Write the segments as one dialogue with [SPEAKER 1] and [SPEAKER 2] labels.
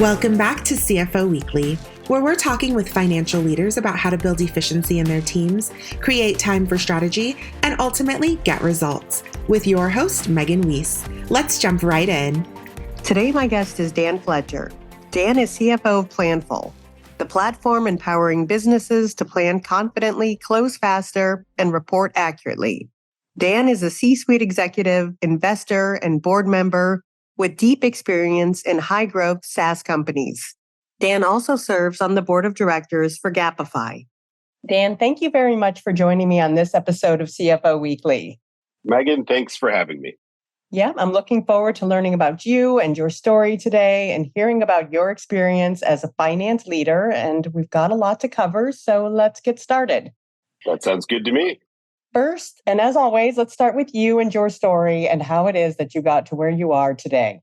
[SPEAKER 1] Welcome back to CFO Weekly, where we're talking with financial leaders about how to build efficiency in their teams, create time for strategy, and ultimately get results. With your host, Megan Weis. Let's jump right in.
[SPEAKER 2] Today, my guest is Dan Fletcher. Dan is CFO of Planful, the platform empowering businesses to plan confidently, close faster, and report accurately. Dan is a C-suite executive, investor, and board member with deep experience in high-growth SaaS companies. Dan also serves on the board of directors for Gapify. Dan, thank you very much for joining me on this episode of CFO Weekly.
[SPEAKER 3] Megan, thanks for having me.
[SPEAKER 2] Yeah, I'm looking forward to learning about you and your story today and hearing about your experience as a finance leader. And we've got a lot to cover, so let's get started.
[SPEAKER 3] That sounds good to me.
[SPEAKER 2] First, and as always, let's start with you and your story and how it is that you got to where you are today.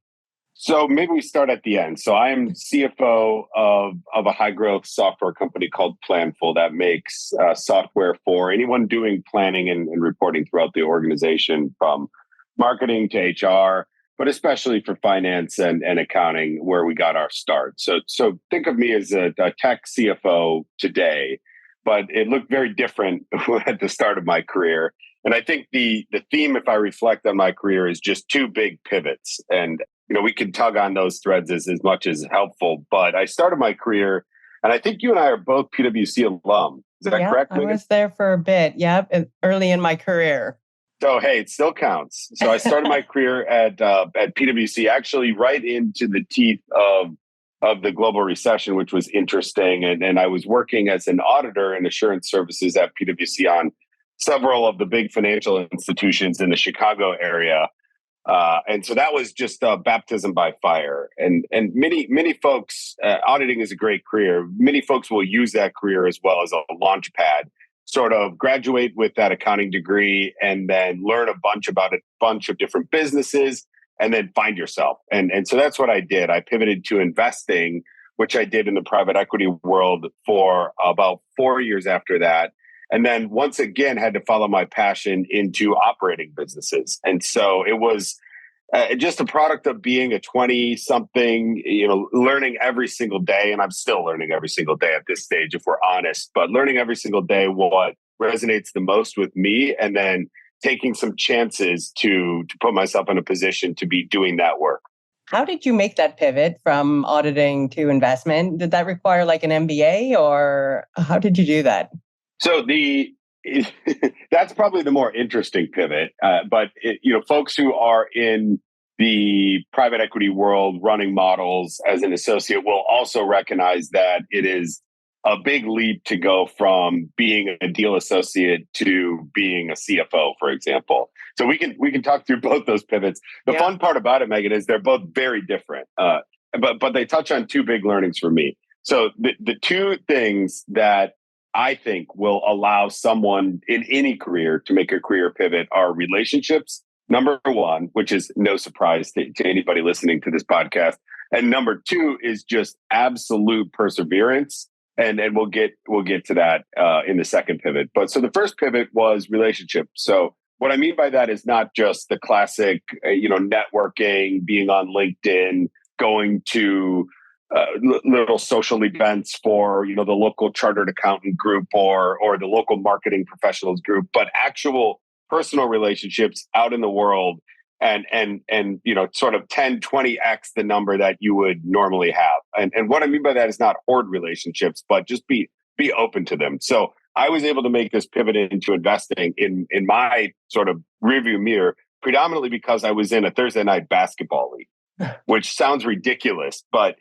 [SPEAKER 3] So maybe we start at the end. So I am CFO of a high-growth software company called Planful that makes software for anyone doing planning and reporting throughout the organization, from marketing to HR, but especially for finance and accounting, where we got our start. So think of me as a tech CFO today, but it looked very different at the start of my career. And I think the theme, if I reflect on my career, is just two big pivots. And we can tug on those threads as much as helpful. But I started my career, and I think you and I are both PwC alum. Is that correct, Megan?
[SPEAKER 2] I was there for a bit, early in my career.
[SPEAKER 3] So, hey, it still counts. So I started my career at PwC, actually right into the teeth of the global recession, which was interesting. And I was working as an auditor in assurance services at PwC on several of the big financial institutions in the Chicago area. And so that was just baptism by fire. And many folks, auditing is a great career. Many folks will use that career as well as a launch pad, sort of graduate with that accounting degree and then learn a bunch about a bunch of different businesses and then find yourself. And so that's what I did. I pivoted to investing, which I did in the private equity world for about 4 years after that. And then once again, had to follow my passion into operating businesses. And so it was just a product of being a 20-something, learning every single day. And I'm still learning every single day at this stage, if we're honest, but learning every single day what resonates the most with me, and then taking some chances to put myself in a position to be doing that work.
[SPEAKER 2] How did you make that pivot from auditing to investment? Did that require like an MBA, or how did you do that?
[SPEAKER 3] So that's probably the more interesting pivot. But folks who are in the private equity world running models as an associate will also recognize that it is a big leap to go from being a deal associate to being a CFO, for example. So we can talk through both those pivots. The fun part about it, Megan, is they're both very different, but they touch on two big learnings for me. So the two things that I think will allow someone in any career to make a career pivot are relationships, number one, which is no surprise to anybody listening to this podcast. And number two is just absolute perseverance. And we'll get to that in the second pivot. But so the first pivot was relationship. So what I mean by that is not just the classic, networking, being on LinkedIn, going to little social events for the local chartered accountant group or the local marketing professionals group, but actual personal relationships out in the world and sort of 10, 20x the number that you would normally have. And what I mean by that is not hoard relationships, but just be open to them. So I was able to make this pivot into investing in my sort of rearview mirror, predominantly because I was in a Thursday night basketball league, which sounds ridiculous, but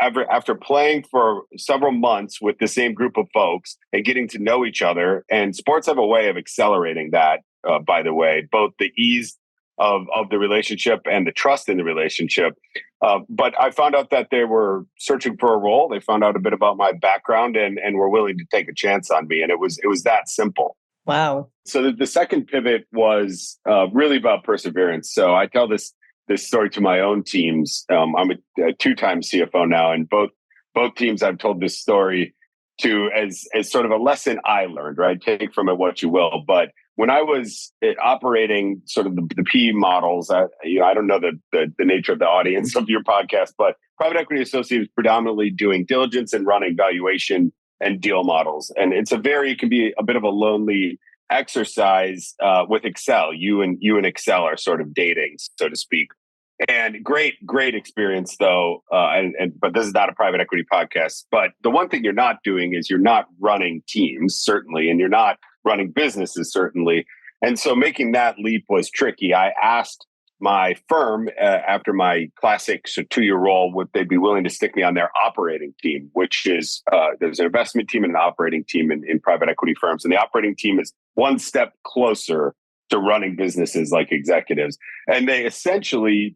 [SPEAKER 3] after playing for several months with the same group of folks and getting to know each other, and sports have a way of accelerating that, by the way, both the ease of the relationship and the trust in the relationship. But I found out that they were searching for a role. They found out a bit about my background and were willing to take a chance on me. And it was that simple.
[SPEAKER 2] Wow.
[SPEAKER 3] So the second pivot was really about perseverance. So I tell this story to my own teams. I'm a two-time CFO now, and both teams I've told this story to as sort of a lesson I learned, right? Take from it what you will. But when I was operating sort of the PE models, I don't know the nature of the audience of your podcast, but private equity associate is predominantly doing diligence and running valuation and deal models. And it can be a bit of a lonely exercise with Excel. You and Excel are sort of dating, so to speak. And great experience though. But this is not a private equity podcast. But the one thing you're not doing is you're not running teams, certainly, and you're not running businesses, certainly. And so making that leap was tricky. I asked my firm after my classic 2-year role, would they be willing to stick me on their operating team, which is there's an investment team and an operating team in private equity firms. And the operating team is one step closer to running businesses like executives. And they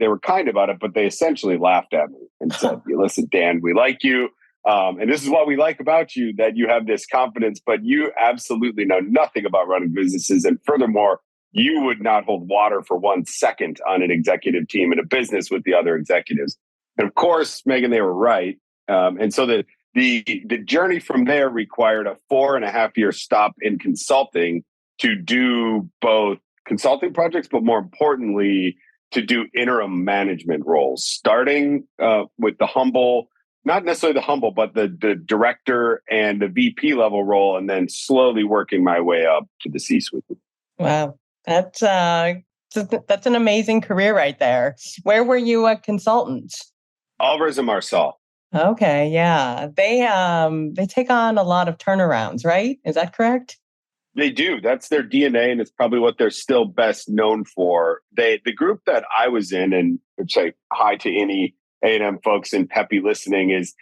[SPEAKER 3] were kind about it, but they essentially laughed at me and said, listen, Dan, we like you. And this is what we like about you, that you have this confidence, but you absolutely know nothing about running businesses. And furthermore, you would not hold water for 1 second on an executive team in a business with the other executives. And of course, Megan, they were right. And so the journey from there required a 4.5-year stop in consulting to do both consulting projects, but more importantly, to do interim management roles, starting with not necessarily the humble, but the director and the VP level role, and then slowly working my way up to the C-suite.
[SPEAKER 2] Wow. That's an amazing career right there. Where were you a consultant?
[SPEAKER 3] Alvarez and Marsal.
[SPEAKER 2] Okay, yeah. They take on a lot of turnarounds, right? Is that correct?
[SPEAKER 3] They do. That's their DNA, and it's probably what they're still best known for. The group that I was in, and I'd say hi to any A&M folks in PEPI listening, is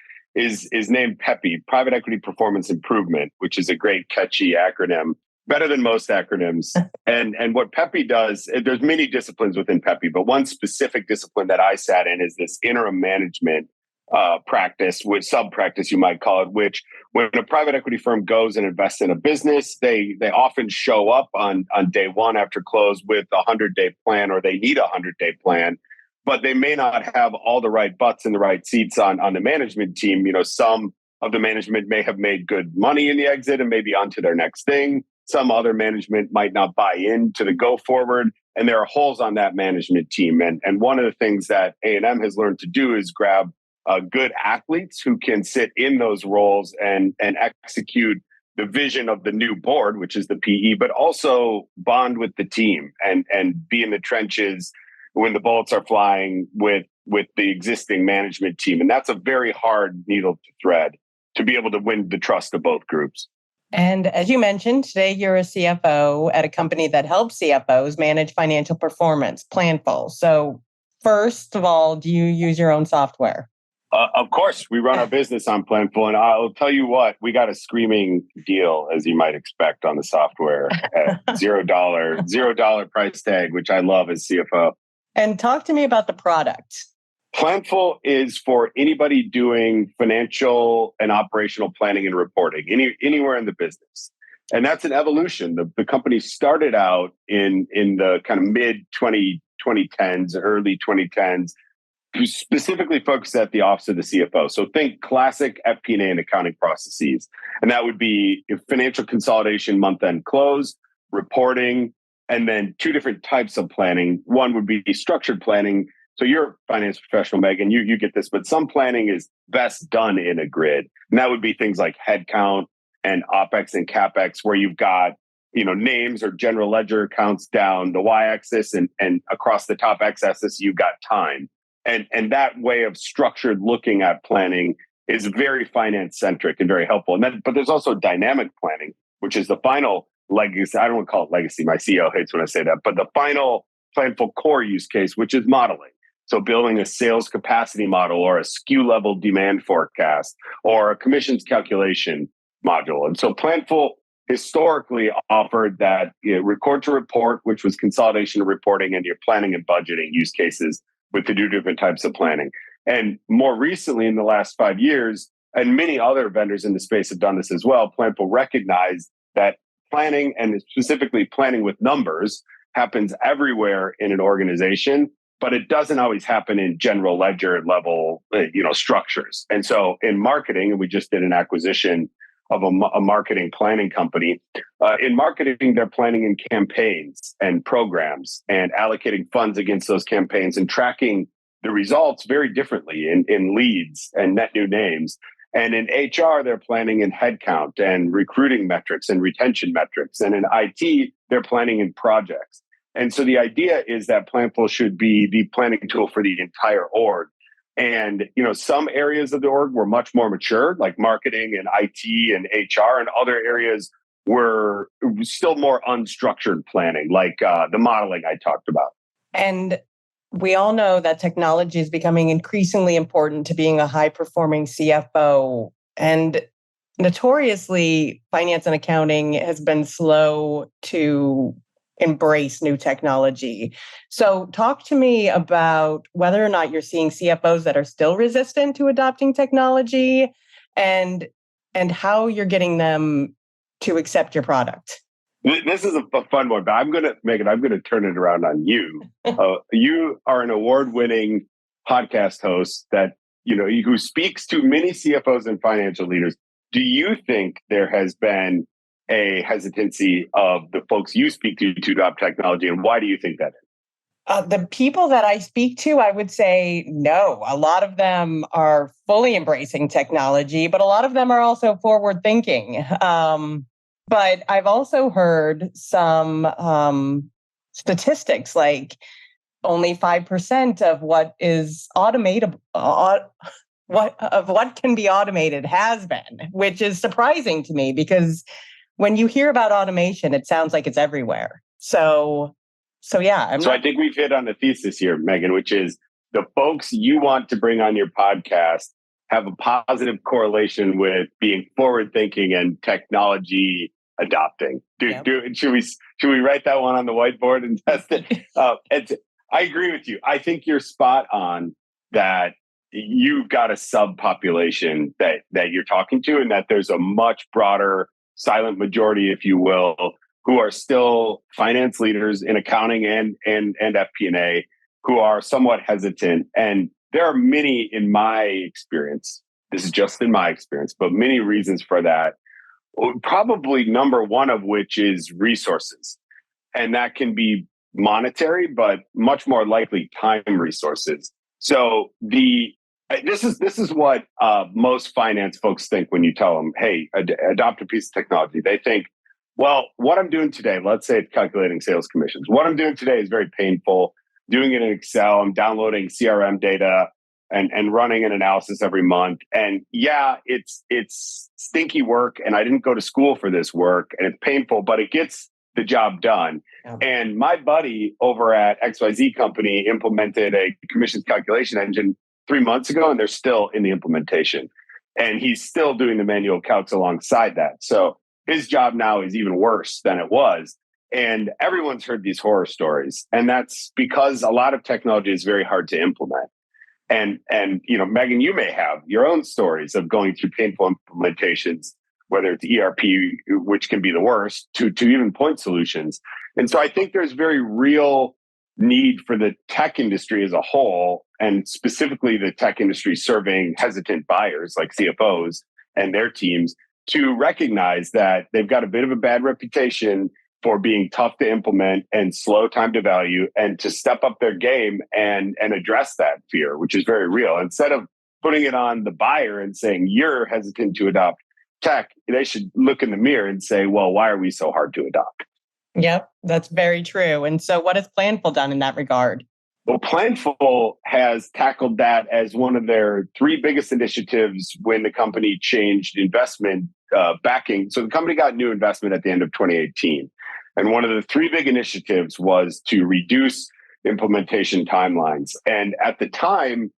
[SPEAKER 3] named PEPI, Private Equity Performance Improvement, which is a great catchy acronym, better than most acronyms. And what PEPI does, there's many disciplines within PEPI, but one specific discipline that I sat in is this interim management practice, with sub-practice you might call it, which when a private equity firm goes and invests in a business, they often show up on day one after close with a 100-day plan, or they need a 100-day plan, but they may not have all the right butts in the right seats on the management team. Some of the management may have made good money in the exit and maybe on to their next thing. Some other management might not buy into the go forward, and there are holes on that management team. And one of the things that A&M has learned to do is grab good athletes who can sit in those roles and execute the vision of the new board, which is the PE, but also bond with the team and be in the trenches when the bullets are flying with the existing management team. And that's a very hard needle to thread to be able to win the trust of both groups.
[SPEAKER 2] And as you mentioned, today you're a CFO at a company that helps CFOs manage financial performance, Planful. So first of all, do you use your own software?
[SPEAKER 3] Of course, we run our business on Planful, and I'll tell you what, we got a screaming deal, as you might expect, on the software at $0 price tag, which I love as CFO.
[SPEAKER 2] And talk to me about the product.
[SPEAKER 3] Planful is for anybody doing financial and operational planning and reporting anywhere in the business. And that's an evolution. The company started out in the kind of mid 2010s, early 2010s, specifically focused at the office of the CFO. So think classic FP&A and accounting processes. And that would be financial consolidation, month-end close, reporting, and then two different types of planning. One would be structured planning. So you're a finance professional, Megan, you get this, but some planning is best done in a grid. And that would be things like headcount and OpEx and CapEx, where you've got names or general ledger accounts down the y-axis, and across the top x-axis, you've got time. And that way of structured looking at planning is very finance-centric and very helpful. But there's also dynamic planning, which is the final legacy. I don't want to call it legacy. My CEO hates when I say that. But the final Planful core use case, which is modeling. So building a sales capacity model, or a SKU level demand forecast, or a commissions calculation module. And so Planful historically offered that record to report, which was consolidation of reporting, and your planning and budgeting use cases with the two different types of planning. And more recently, in the last 5 years, and many other vendors in the space have done this as well, Planful recognized that planning, and specifically planning with numbers, happens everywhere in an organization, but it doesn't always happen in general ledger level, structures. And so in marketing, and we just did an acquisition a marketing planning company. In marketing, they're planning in campaigns and programs and allocating funds against those campaigns and tracking the results very differently in leads and net new names. And in HR, they're planning in headcount and recruiting metrics and retention metrics. And in IT, they're planning in projects. And so the idea is that Planful should be the planning tool for the entire org. And, some areas of the org were much more mature, like marketing and IT and HR, and other areas were still more unstructured planning, like the modeling I talked about.
[SPEAKER 2] And we all know that technology is becoming increasingly important to being a high-performing CFO. And notoriously, finance and accounting has been slow to embrace new technology. So talk to me about whether or not you're seeing CFOs that are still resistant to adopting technology and how you're getting them to accept your product.
[SPEAKER 3] This is a fun one, but Megan, I'm going to turn it around on you. You are an award-winning podcast host that, who speaks to many CFOs and financial leaders. Do you think there has been a hesitancy of the folks you speak to adopt technology, and why do you think that is?
[SPEAKER 2] The people that I speak to, I would say no. A lot of them are fully embracing technology, but a lot of them are also forward thinking. But I've also heard some statistics like only 5% of what is automatable, what can be automated has been, which is surprising to me because when you hear about automation, it sounds like it's everywhere. So yeah.
[SPEAKER 3] I think we've hit on a thesis here, Megan, which is the folks you want to bring on your podcast have a positive correlation with being forward thinking and technology adopting. Should we write that one on the whiteboard and test it? I agree with you. I think you're spot on that you've got a subpopulation that you're talking to, and that there's a much broader silent majority, if you will, who are still finance leaders in accounting and FP&A who are somewhat hesitant. And there are many, in my experience, this is just in my experience, but many reasons for that. Probably number one of which is resources. And that can be monetary, but much more likely time resources. So this is what most finance folks think when you tell them, hey, adopt a piece of technology. They think, well, what I'm doing today, let's say it's calculating sales commissions. What I'm doing today is very painful. Doing it in Excel, I'm downloading CRM data and running an analysis every month. And yeah, it's stinky work, and I didn't go to school for this work, and it's painful, but it gets the job done. Yeah. And my buddy over at XYZ company implemented a commissions calculation engine 3 months ago, and they're still in the implementation. And he's still doing the manual calcs alongside that. So his job now is even worse than it was. And everyone's heard these horror stories. And that's because a lot of technology is very hard to implement. And Megan, you may have your own stories of going through painful implementations, whether it's ERP, which can be the worst, to even point solutions. And so I think there's very real need for the tech industry as a whole, and specifically the tech industry serving hesitant buyers like CFOs and their teams, to recognize that they've got a bit of a bad reputation for being tough to implement and slow time to value, and to step up their game and address that fear, which is very real. Instead of putting it on the buyer and saying, you're hesitant to adopt tech, they should look in the mirror and say, well, why are we so hard to adopt?
[SPEAKER 2] Yep, that's very true. And so what has Planful done in that regard?
[SPEAKER 3] Well, Planful has tackled that as one of their three biggest initiatives when the company changed investment backing. So the company got new investment at the end of 2018. And one of the three big initiatives was to reduce implementation timelines. And at the time,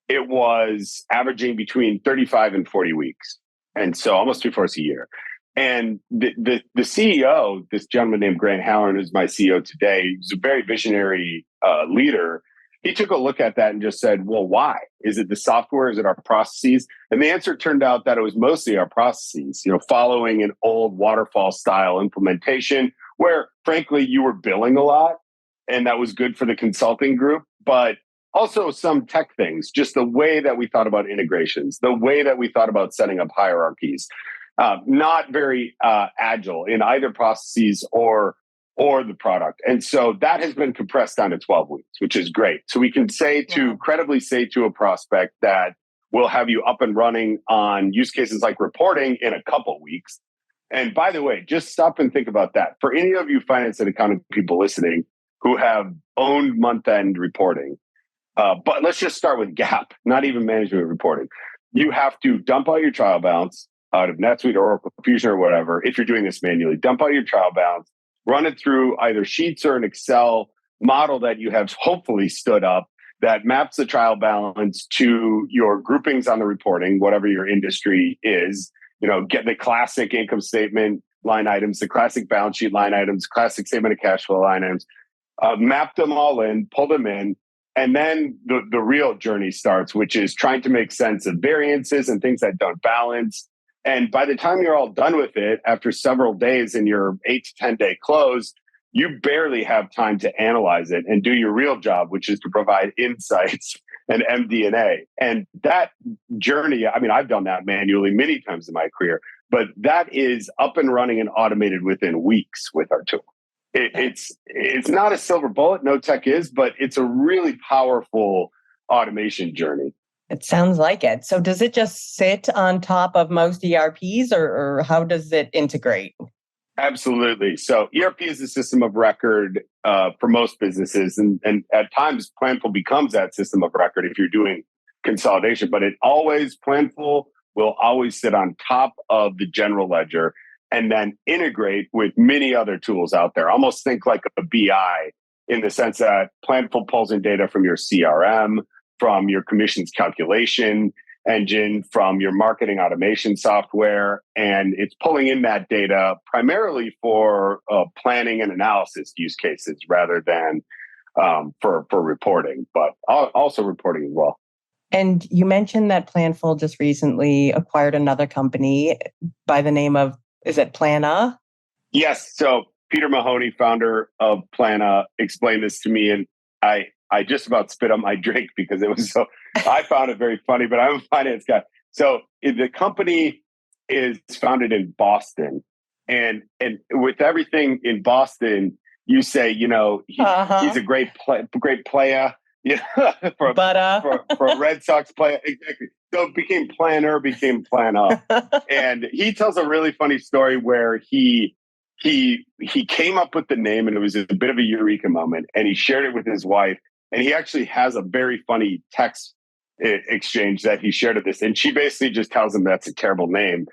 [SPEAKER 3] it was averaging between 35 and 40 weeks. And so almost 3/4 a year. And the CEO, this gentleman named Grant Halloran, who's my CEO today, he's a very visionary leader. He took a look at that and just said, well, why? Is it the software? Is it our processes? And the answer turned out that it was mostly our processes, following an old waterfall style implementation where, frankly, you were billing a lot, and that was good for the consulting group, but also some tech things, just the way that we thought about integrations, the way that we thought about setting up hierarchies. not very agile in either processes or the product. And so that has been compressed down to 12 weeks, which is great. So we can credibly say to a prospect that we'll have you up and running on use cases like reporting in a couple weeks. And by the way, just stop and think about that. For any of you finance and accounting people listening who have owned month-end reporting, but let's just start with GAAP, not even management reporting. You have to dump out your trial balance out of NetSuite or Oracle Fusion or whatever. If you're doing this manually, dump out your trial balance, run it through either Sheets or an Excel model that you have hopefully stood up that maps the trial balance to your groupings on the reporting, whatever your industry is. Get the classic income statement line items, the classic balance sheet line items, classic statement of cash flow line items, map them all in, pull them in. And then the real journey starts, which is trying to make sense of variances and things that don't balance. And by the time you're all done with it, after several days in your 8 to 10 day close, you barely have time to analyze it and do your real job, which is to provide insights and MD&A. And that journey, I've done that manually many times in my career, but that is up and running and automated within weeks with our tool. It's not a silver bullet, no tech is, but it's a really powerful automation journey.
[SPEAKER 4] It sounds like it. So does it just sit on top of most ERPs or how does it integrate?
[SPEAKER 3] Absolutely. So ERP is the system of record for most businesses. And at times, Planful becomes that system of record if you're doing consolidation. But Planful will always sit on top of the general ledger and then integrate with many other tools out there. Almost think like a BI in the sense that Planful pulls in data from your CRM, from your commissions calculation engine, from your marketing automation software, and it's pulling in that data primarily for planning and analysis use cases rather than for reporting, but also reporting as well.
[SPEAKER 4] And you mentioned that Planful just recently acquired another company by the name of, is it Plana?
[SPEAKER 3] Yes. So Peter Mahoney, founder of Plana, explained this to me, and I just about spit on my drink because it was so, I found it very funny, but I'm a finance guy. So the company is founded in Boston, and with everything in Boston, you say, he's a great player, for a Red Sox player. Exactly. So it became Planner, became Plana. And he tells a really funny story where he came up with the name, and it was a bit of a eureka moment, and he shared it with his wife. And he actually has a very funny text exchange that he shared of this. And she basically just tells him that's a terrible name.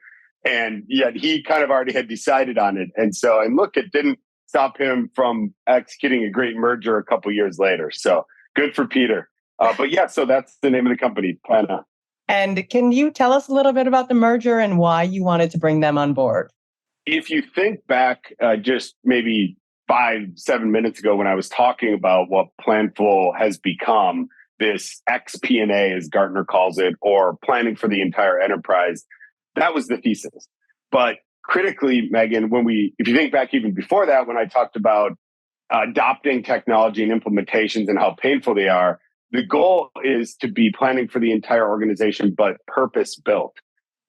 [SPEAKER 3] And yet he kind of already had decided on it. And look, it didn't stop him from executing a great merger a couple years later. So good for Peter. But yeah, so that's the name of the company, Plana.
[SPEAKER 4] And can you tell us a little bit about the merger and why you wanted to bring them on board?
[SPEAKER 3] If you think back just maybe 5-7 minutes ago when I was talking about what Planful has become, this FP&A, as Gartner calls it, or planning for the entire enterprise, that was the thesis. But critically, Megan, if you think back even before that, when I talked about adopting technology and implementations and how painful they are, the goal is to be planning for the entire organization, but purpose-built.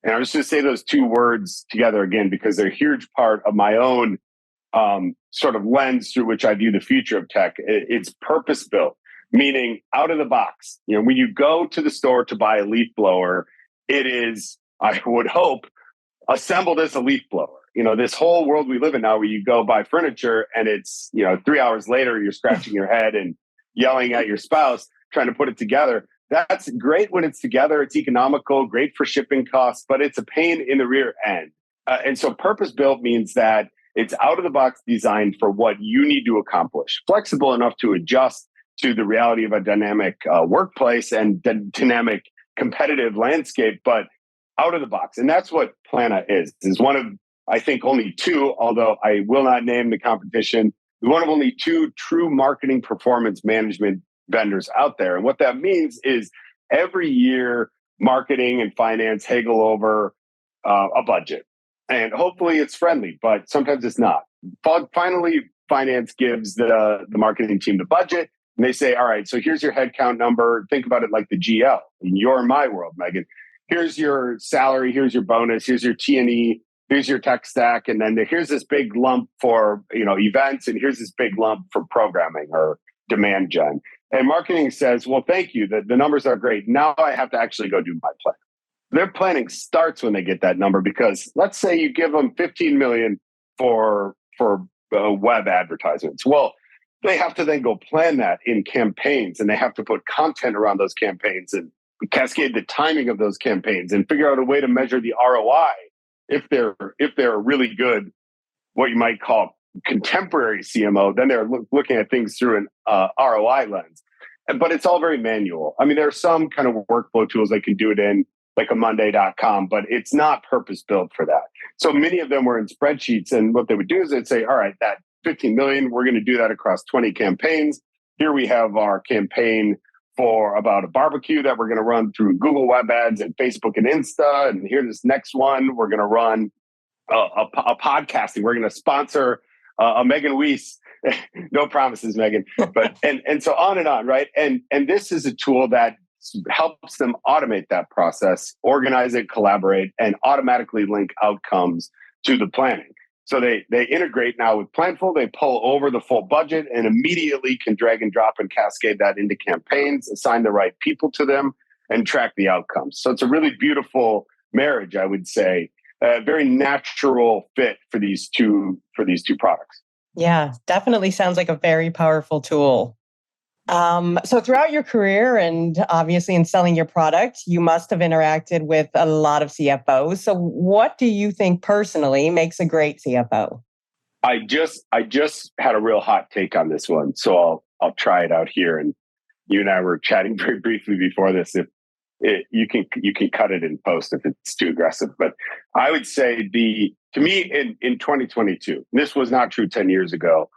[SPEAKER 3] And I was just say those two words together again, because they're a huge part of my own sort of lens through which I view the future of tech. It's purpose-built, meaning out of the box. When you go to the store to buy a leaf blower, it is, I would hope, assembled as a leaf blower. This whole world we live in now where you go buy furniture and it's, 3 hours later, you're scratching your head and yelling at your spouse, trying to put it together. That's great when it's together. It's economical, great for shipping costs, but it's a pain in the rear end. And so purpose-built means that it's out-of-the-box designed for what you need to accomplish, flexible enough to adjust to the reality of a dynamic workplace and the dynamic competitive landscape, but out of the box. And that's what Plana is one of, I think, only two, although I will not name the competition, one of only two true marketing performance management vendors out there. And what that means is every year, marketing and finance haggle over a budget. And hopefully it's friendly, but sometimes it's not. Finally, finance gives the marketing team the budget, and they say, all right, so here's your headcount number. Think about it like the GL. In your and my world, Megan. here's your salary, here's your bonus, here's your T&E, here's your tech stack, and then here's this big lump for events, and here's this big lump for programming or demand gen. And marketing says, well, thank you. The numbers are great. Now I have to actually go do my plan. Their planning starts when they get that number, because let's say you give them 15 million for web advertisements. Well, they have to then go plan that in campaigns, and they have to put content around those campaigns and cascade the timing of those campaigns and figure out a way to measure the ROI if they're really good, what you might call contemporary CMO. Then they're looking at things through an ROI lens. But it's all very manual. I mean, there are some kind of workflow tools they can do it in, like a Monday.com, but it's not purpose built for that. So many of them were in spreadsheets, and what they would do is they'd say, all right, that 15 million, we're going to do that across 20 campaigns. Here we have our campaign for about a barbecue that we're going to run through Google Web Ads and Facebook and Insta. And here's this next one. We're going to run a podcasting. We're going to sponsor a Megan Weis. No promises, Megan. But and so on and on, right? And this is a tool that helps them automate that process, organize it, collaborate, and automatically link outcomes to the planning. So they integrate now with Planful. They pull over the full budget and immediately can drag and drop and cascade that into campaigns, assign the right people to them, and track the outcomes. So it's a really beautiful marriage, I would say, a very natural fit for these two products.
[SPEAKER 4] Yeah, definitely sounds like a very powerful tool. So throughout your career and obviously in selling your product, you must have interacted with a lot of CFOs. So what do you think personally makes a great CFO?
[SPEAKER 3] I just had a real hot take on this one, so I'll try it out here. And you and I were chatting very briefly before this. You can cut it in post if it's too aggressive. But I would say to me in 2022, this was not true 10 years ago.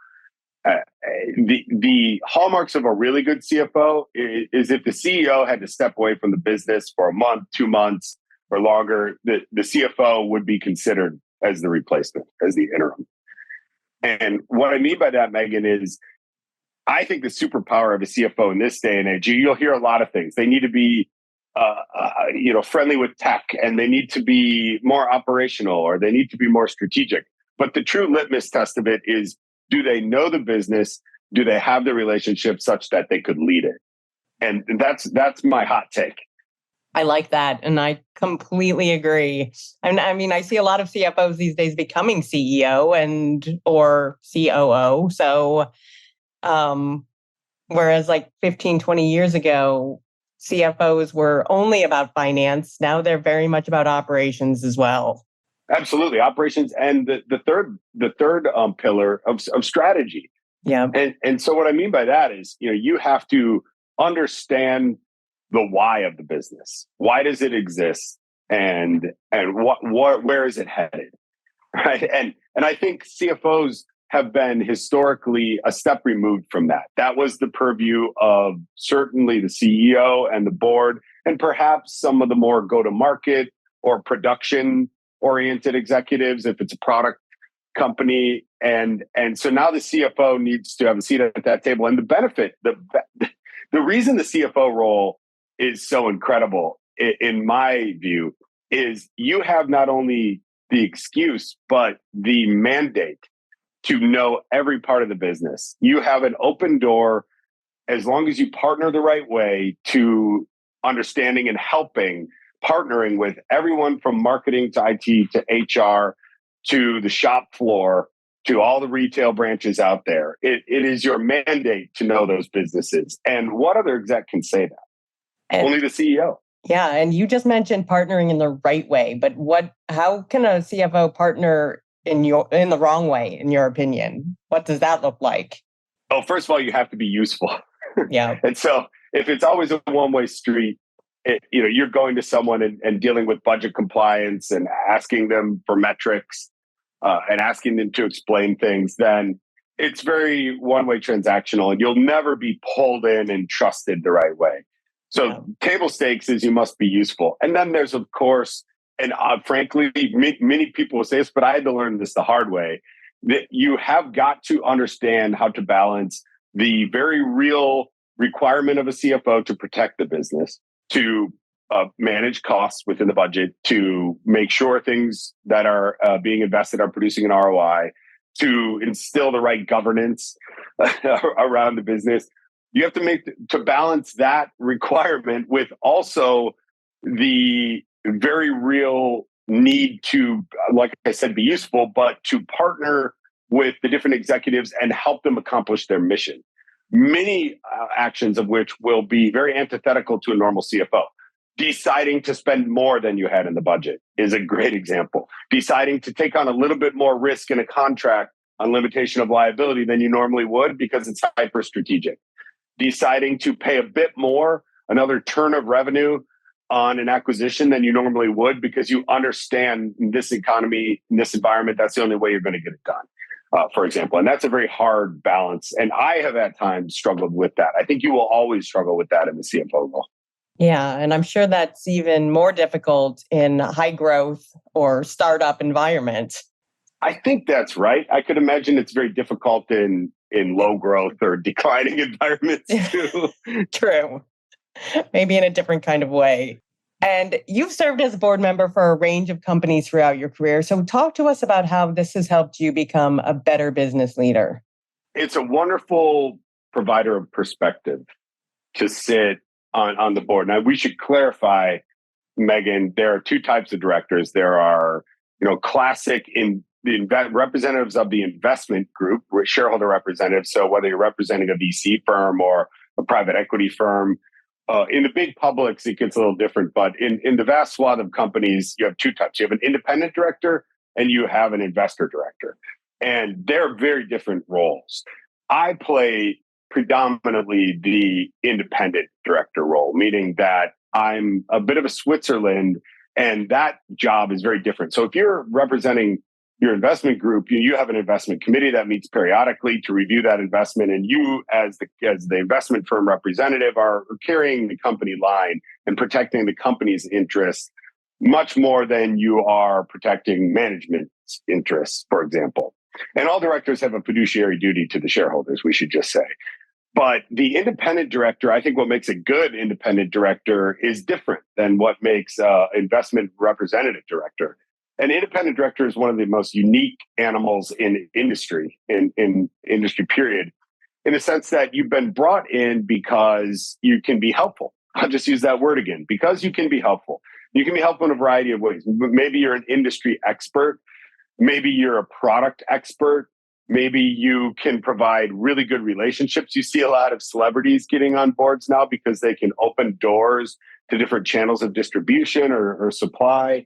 [SPEAKER 3] The hallmarks of a really good CFO is if the CEO had to step away from the business for a month, 2 months, or longer, the CFO would be considered as the replacement, as the interim. And what I mean by that, Megan, is I think the superpower of a CFO in this day and age, you'll hear a lot of things. They need to be friendly with tech, and they need to be more operational, or they need to be more strategic. But the true litmus test of it is, do they know the business? Do they have the relationship such that they could lead it? And that's my hot take.
[SPEAKER 4] I like that. And I completely agree. I mean, I see a lot of CFOs these days becoming CEO or COO. So, whereas like 15, 20 years ago, CFOs were only about finance. Now they're very much about operations as well.
[SPEAKER 3] Absolutely, operations, and the third pillar of strategy.
[SPEAKER 4] Yeah,
[SPEAKER 3] and so what I mean by that is, you have to understand the why of the business. Why does it exist, and where is it headed, right? And I think CFOs have been historically a step removed from that. That was the purview of certainly the CEO and the board, and perhaps some of the more go-to-market or production-oriented executives if it's a product company. And so now the CFO needs to have a seat at that table. And the benefit, the reason the CFO role is so incredible, in my view, is you have not only the excuse, but the mandate to know every part of the business. You have an open door, as long as you partner the right way, to understanding and partnering with everyone from marketing to IT to HR to the shop floor to all the retail branches out there. It is your mandate to know those businesses. And what other exec can say that? Only the CEO.
[SPEAKER 4] Yeah, and you just mentioned partnering in the right way, but how can a CFO partner in the wrong way, in your opinion? What does that look like?
[SPEAKER 3] Oh, first of all, you have to be useful.
[SPEAKER 4] Yeah.
[SPEAKER 3] And so if it's always a one-way street, you're going to someone and dealing with budget compliance and asking them for metrics and asking them to explain things, then it's very one-way transactional, and you'll never be pulled in and trusted the right way. So table stakes is you must be useful. And then there's, of course, and frankly, many people will say this, but I had to learn this the hard way, that you have got to understand how to balance the very real requirement of a CFO to protect the business, to manage costs within the budget, to make sure things that are being invested are producing an ROI, to instill the right governance around the business. You have to balance that requirement with also the very real need to, like I said, be useful, but to partner with the different executives and help them accomplish their mission. Many actions of which will be very antithetical to a normal CFO. Deciding to spend more than you had in the budget is a great example. Deciding to take on a little bit more risk in a contract on limitation of liability than you normally would because it's hyper strategic. Deciding to pay a bit more, another turn of revenue on an acquisition than you normally would because you understand in this economy, in this environment, that's the only way you're going to get it done, for example. And that's a very hard balance. And I have at times struggled with that. I think you will always struggle with that in the CFO role.
[SPEAKER 4] Yeah, and I'm sure that's even more difficult in high growth or startup environment.
[SPEAKER 3] I think that's right. I could imagine it's very difficult in low growth or declining environments too.
[SPEAKER 4] True. Maybe in a different kind of way. And you've served as a board member for a range of companies throughout your career. So talk to us about how this has helped you become a better business leader.
[SPEAKER 3] It's a wonderful provider of perspective to sit on the board. Now, we should clarify, Megan, there are two types of directors. There are, classic representatives of the investment group, shareholder representatives. So whether you're representing a VC firm or a private equity firm, in the big publics, it gets a little different. But in the vast swath of companies, you have two types. You have an independent director and you have an investor director. And they're very different roles. I play predominantly the independent director role, meaning that I'm a bit of a Switzerland, and that job is very different. So if you're representing your investment group, you have an investment committee that meets periodically to review that investment, and you, as the investment firm representative, are carrying the company line and protecting the company's interests much more than you are protecting management's interests, for example. And all directors have a fiduciary duty to the shareholders, we should just say. But the independent director, I think what makes a good independent director is different than what makes an investment representative director. An independent director is one of the most unique animals in industry, in industry period, in the sense that you've been brought in because you can be helpful. I'll just use that word again, because you can be helpful. You can be helpful in a variety of ways. Maybe you're an industry expert. Maybe you're a product expert. Maybe you can provide really good relationships. You see a lot of celebrities getting on boards now because they can open doors to different channels of distribution or supply.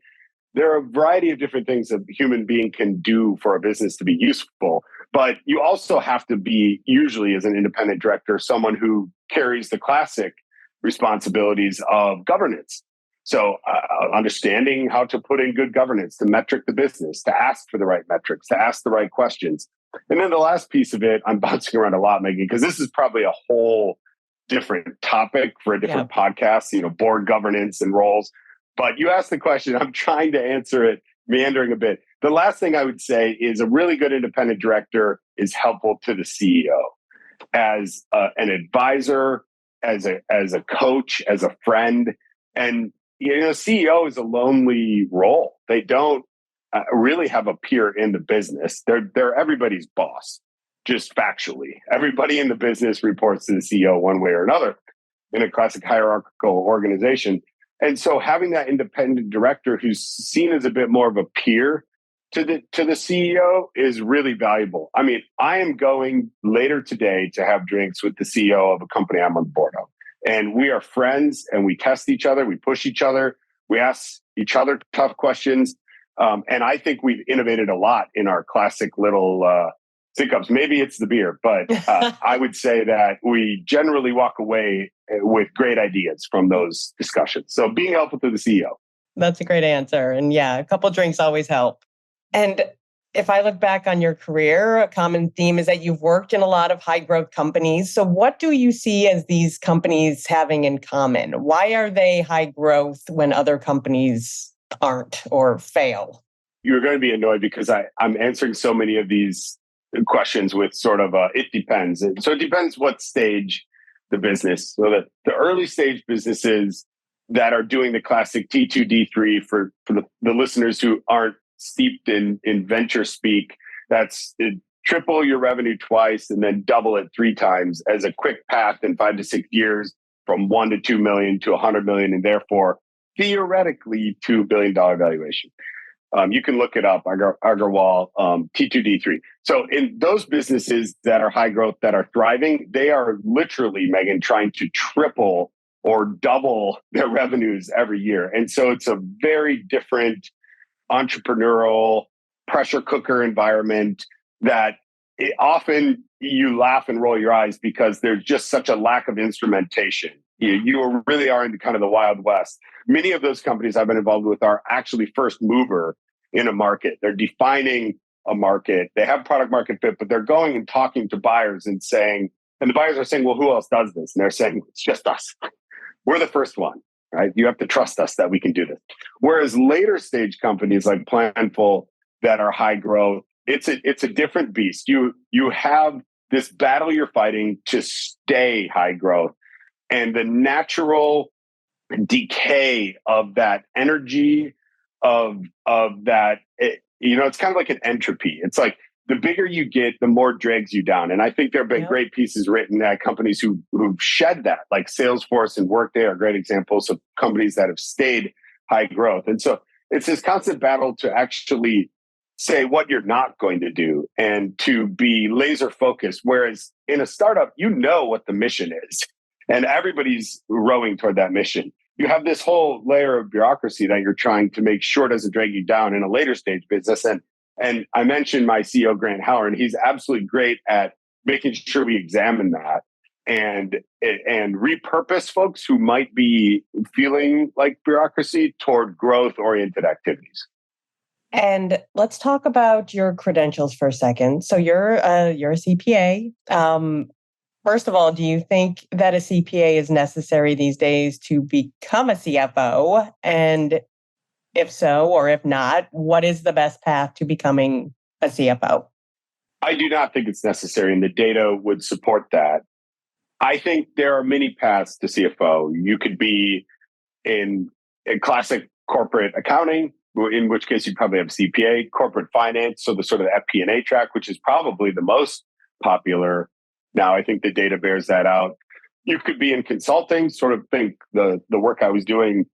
[SPEAKER 3] There are a variety of different things a human being can do for a business to be useful. But you also have to be, usually as an independent director, someone who carries the classic responsibilities of governance. So understanding how to put in good governance, to metric the business, to ask for the right metrics, to ask the right questions. And then the last piece of it, I'm bouncing around a lot, Megan, because this is probably a whole different topic for a different podcast, board governance and roles. But you asked the question, I'm trying to answer it, meandering a bit. The last thing I would say is a really good independent director is helpful to the CEO as an advisor, as a coach, as a friend. And CEO is a lonely role. They don't really have a peer in the business. They're everybody's boss, just factually. Everybody in the business reports to the CEO one way or another in a classic hierarchical organization. And so having that independent director who's seen as a bit more of a peer to the CEO is really valuable. I mean, I am going later today to have drinks with the CEO of a company I'm on the board of. And we are friends and we test each other. We push each other. We ask each other tough questions. And I think we've innovated a lot in our classic little hiccups. Maybe it's the beer, but I would say that we generally walk away with great ideas from those discussions. So being helpful to the CEO.
[SPEAKER 4] That's a great answer. And yeah, a couple drinks always help. And if I look back on your career, a common theme is that you've worked in a lot of high growth companies. So what do you see as these companies having in common? Why are they high growth when other companies aren't or fail?
[SPEAKER 3] You're going to be annoyed because I'm answering so many of these questions with sort of it depends. And so it depends what stage the business. So that the early stage businesses that are doing the classic T2, D3 for the listeners who aren't steeped in venture speak. That's triple your revenue twice and then double it 3 times as a quick path in 5 to 6 years from 1 to 2 million to 100 million, and therefore theoretically $2 billion valuation. You can look it up, Agarwal, T2D3. So in those businesses that are high growth, that are thriving, they are literally, Megan, trying to triple or double their revenues every year. And so it's a very different entrepreneurial pressure cooker environment that often you laugh and roll your eyes because there's just such a lack of instrumentation. You really are into kind of the Wild West. Many of those companies I've been involved with are actually first mover in a market. They're defining a market. They have product market fit, but they're going and talking to buyers and saying, and the buyers are saying, well, who else does this? And they're saying, it's just us. We're the first one, right? You have to trust us that we can do this. Whereas later stage companies like Planful that are high growth, it's a different beast. You have this battle you're fighting to stay high growth. And the natural decay of that energy, of that, it's kind of like an entropy. It's like the bigger you get, the more drags you down. And I think there have been great pieces written at companies who've shed that, like Salesforce and Workday are great examples of companies that have stayed high growth. And so it's this constant battle to actually say what you're not going to do and to be laser focused. Whereas in a startup, you know what the mission is. And everybody's rowing toward that mission. You have this whole layer of bureaucracy that you're trying to make sure doesn't drag you down in a later stage business. And I mentioned my CEO, Grant Howard, and he's absolutely great at making sure we examine that and repurpose folks who might be feeling like bureaucracy toward growth-oriented activities.
[SPEAKER 4] And let's talk about your credentials for a second. So you're a CPA. First of all, do you think that a CPA is necessary these days to become a CFO? And if so, or if not, what is the best path to becoming a CFO?
[SPEAKER 3] I do not think it's necessary, and the data would support that. I think there are many paths to CFO. You could be in classic corporate accounting, in which case you probably have CPA, corporate finance, so the sort of FP&A track, which is probably the most popular. Now, I think the data bears that out. You could be in consulting, sort of think the work I was doing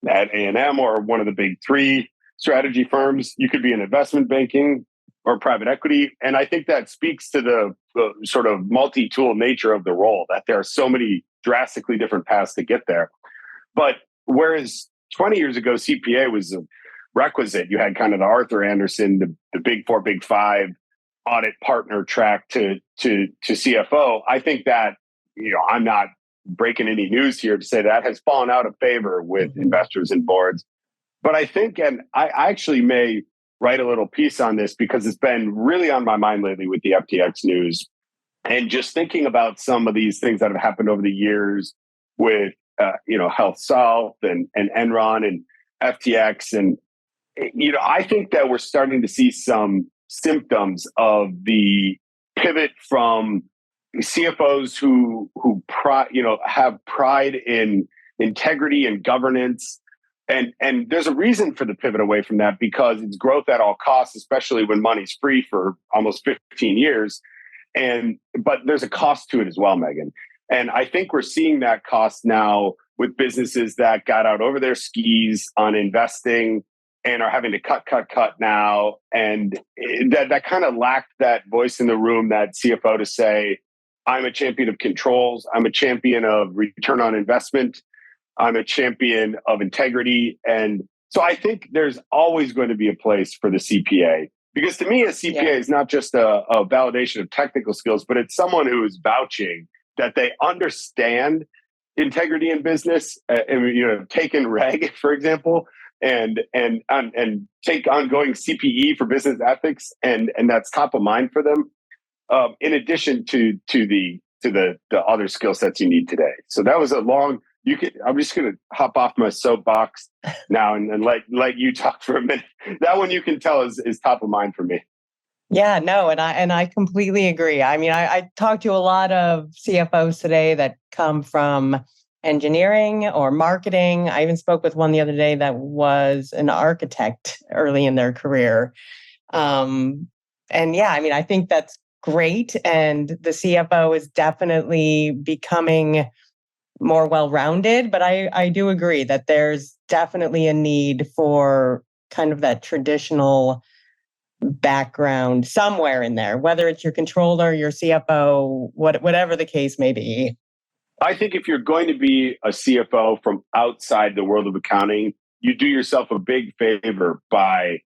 [SPEAKER 3] at A&M or one of the big 3 strategy firms. You could be in investment banking or private equity. And I think that speaks to the sort of multi-tool nature of the role, that there are so many drastically different paths to get there. But whereas 20 years ago, CPA was a requisite, you had kind of the Arthur Andersen, the big 4, big 5 audit partner track to CFO. I think that, I'm not breaking any news here to say that has fallen out of favor with investors and boards. But I think, and I actually may write a little piece on this because it's been really on my mind lately with the FTX news and just thinking about some of these things that have happened over the years with, Health South and Enron and FTX. And, I think that we're starting to see some symptoms of the pivot from CFOs who have pride in integrity and governance, and there's a reason for the pivot away from that because it's growth at all costs, especially when money's free for almost 15 years. But there's a cost to it as well, Megan. And I think we're seeing that cost now with businesses that got out over their skis on investing and are having to cut now. And that kind of lacked that voice in the room, that CFO to say, I'm a champion of controls. I'm a champion of return on investment. I'm a champion of integrity. And so I think there's always going to be a place for the CPA. Because to me, a CPA is not just a validation of technical skills, but it's someone who is vouching that they understand integrity in business. Take in reg, for example, and take ongoing CPE for business ethics, and that's top of mind for them. In addition to the other skill sets you need today. So that was a long. I'm just going to hop off my soapbox now and let you talk for a minute. That one you can tell is top of mind for me.
[SPEAKER 4] Yeah, no, and I completely agree. I mean, I talked to a lot of CFOs today that come from engineering or marketing. I even spoke with one the other day that was an architect early in their career. And yeah, I mean, I think that's great. And the CFO is definitely becoming more well-rounded. But I do agree that there's definitely a need for kind of that traditional background somewhere in there, whether it's your controller, your CFO, whatever the case may be.
[SPEAKER 3] I think if you're going to be a CFO from outside the world of accounting, you do yourself a big favor by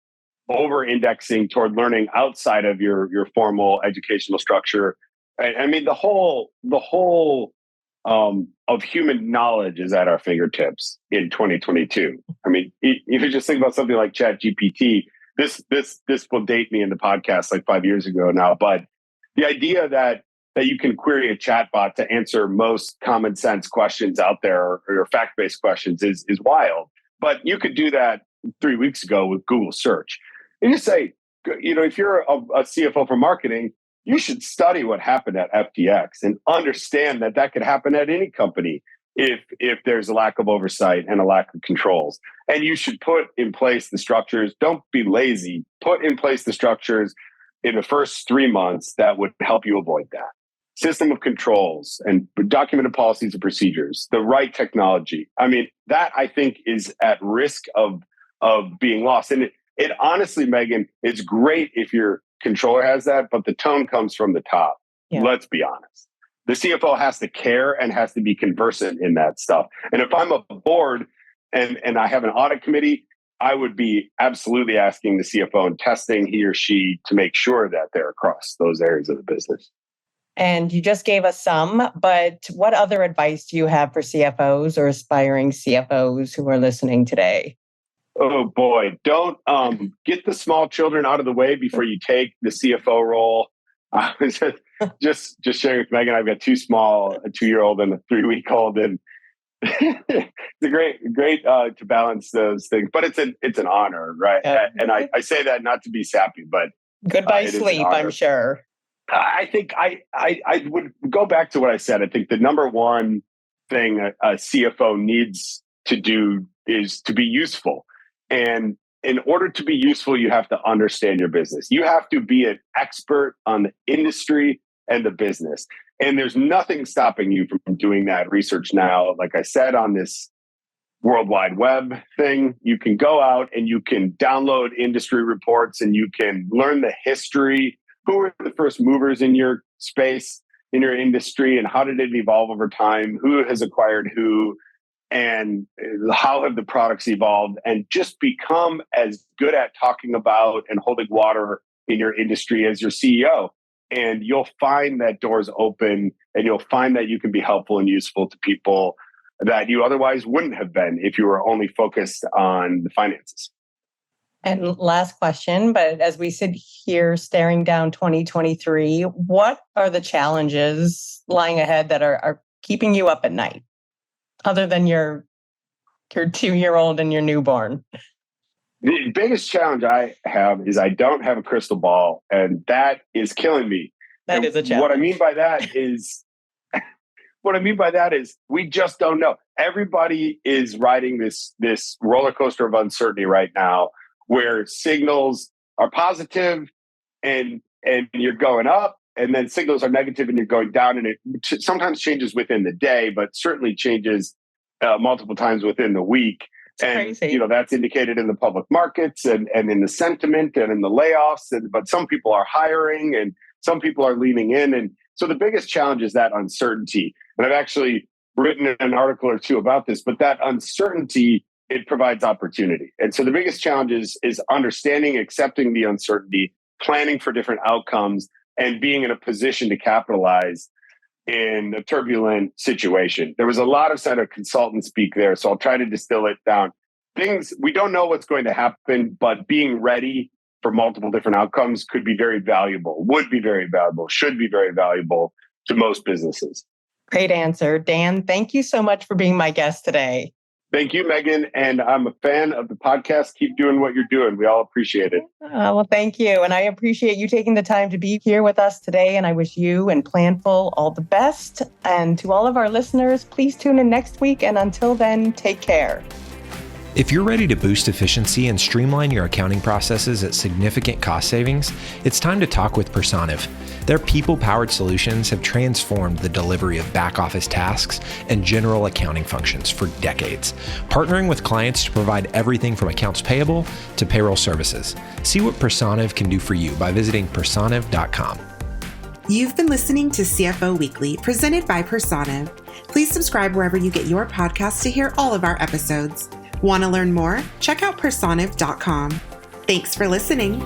[SPEAKER 3] over-indexing toward learning outside of your formal educational structure. I mean, the whole of human knowledge is at our fingertips in 2022. I mean, if you just think about something like ChatGPT, this will date me in the podcast like 5 years ago now, but the idea that you can query a chatbot to answer most common sense questions out there or fact-based questions is wild. But you could do that 3 weeks ago with Google search. And just say, if you're a CFO for marketing, you should study what happened at FTX and understand that could happen at any company if there's a lack of oversight and a lack of controls. And you should put in place the structures. Don't be lazy. Put in place the structures in the first 3 months that would help you avoid that. System of controls and documented policies and procedures, the right technology. I mean, that I think is at risk of being lost. And it honestly, Megan, it's great if your controller has that, but the tone comes from the top. Yeah. Let's be honest. The CFO has to care and has to be conversant in that stuff. And if I'm a board and I have an audit committee, I would be absolutely asking the CFO and testing he or she to make sure that they're across those areas of the business.
[SPEAKER 4] And you just gave us some, but what other advice do you have for CFOs or aspiring CFOs who are listening today?
[SPEAKER 3] Oh boy, don't get the small children out of the way before you take the CFO role. Just sharing with Megan, I've got two small, a 2-year-old and a 3-week-old, and it's a great to balance those things. But it's an honor, right? And I say that not to be sappy, but
[SPEAKER 4] goodbye sleep, I'm sure.
[SPEAKER 3] I think I would go back to what I said. I think the number one thing a CFO needs to do is to be useful. And in order to be useful, you have to understand your business. You have to be an expert on the industry and the business. And there's nothing stopping you from doing that research now. Like I said, on this World Wide Web thing, you can go out and you can download industry reports and you can learn the history. Who were the first movers in your space, in your industry, and how did it evolve over time? Who has acquired who? And how have the products evolved, and just become as good at talking about and holding water in your industry as your CEO. And you'll find that doors open, and you'll find that you can be helpful and useful to people that you otherwise wouldn't have been if you were only focused on the finances.
[SPEAKER 4] And last question, but as we sit here staring down 2023, what are the challenges lying ahead that are keeping you up at night? Other than your 2-year-old and your newborn?
[SPEAKER 3] The biggest challenge I have is I don't have a crystal ball, and that is killing me.
[SPEAKER 4] That is a challenge.
[SPEAKER 3] What I mean by that is we just don't know. Everybody is riding this roller coaster of uncertainty right now, where signals are positive and you're going up, and then signals are negative and you're going down, and it sometimes changes within the day, but certainly changes multiple times within the week. And
[SPEAKER 4] crazy.
[SPEAKER 3] That's indicated in the public markets and in the sentiment and in the layoffs. But some people are hiring and some people are leaning in. And so the biggest challenge is that uncertainty. And I've actually written an article or two about this, but that uncertainty, it provides opportunity. And so the biggest challenge is understanding, accepting the uncertainty, planning for different outcomes, and being in a position to capitalize in a turbulent situation. There was a lot of sort of consultant speak there, so I'll try to distill it down. Things, we don't know what's going to happen, but being ready for multiple different outcomes could be very valuable, would be very valuable, should be very valuable to most businesses.
[SPEAKER 4] Great answer. Dan, thank you so much for being my guest today.
[SPEAKER 3] Thank you, Megan. And I'm a fan of the podcast. Keep doing what you're doing. We all appreciate it.
[SPEAKER 4] Well, thank you. And I appreciate you taking the time to be here with us today. And I wish you and Planful all the best. And to all of our listeners, please tune in next week. And until then, take care.
[SPEAKER 5] If you're ready to boost efficiency and streamline your accounting processes at significant cost savings, it's time to talk with Personiv. Their people-powered solutions have transformed the delivery of back-office tasks and general accounting functions for decades, partnering with clients to provide everything from accounts payable to payroll services. See what Personiv can do for you by visiting personiv.com.
[SPEAKER 1] You've been listening to CFO Weekly, presented by Personiv. Please subscribe wherever you get your podcasts to hear all of our episodes. Want to learn more? Check out personiv.com. Thanks for listening.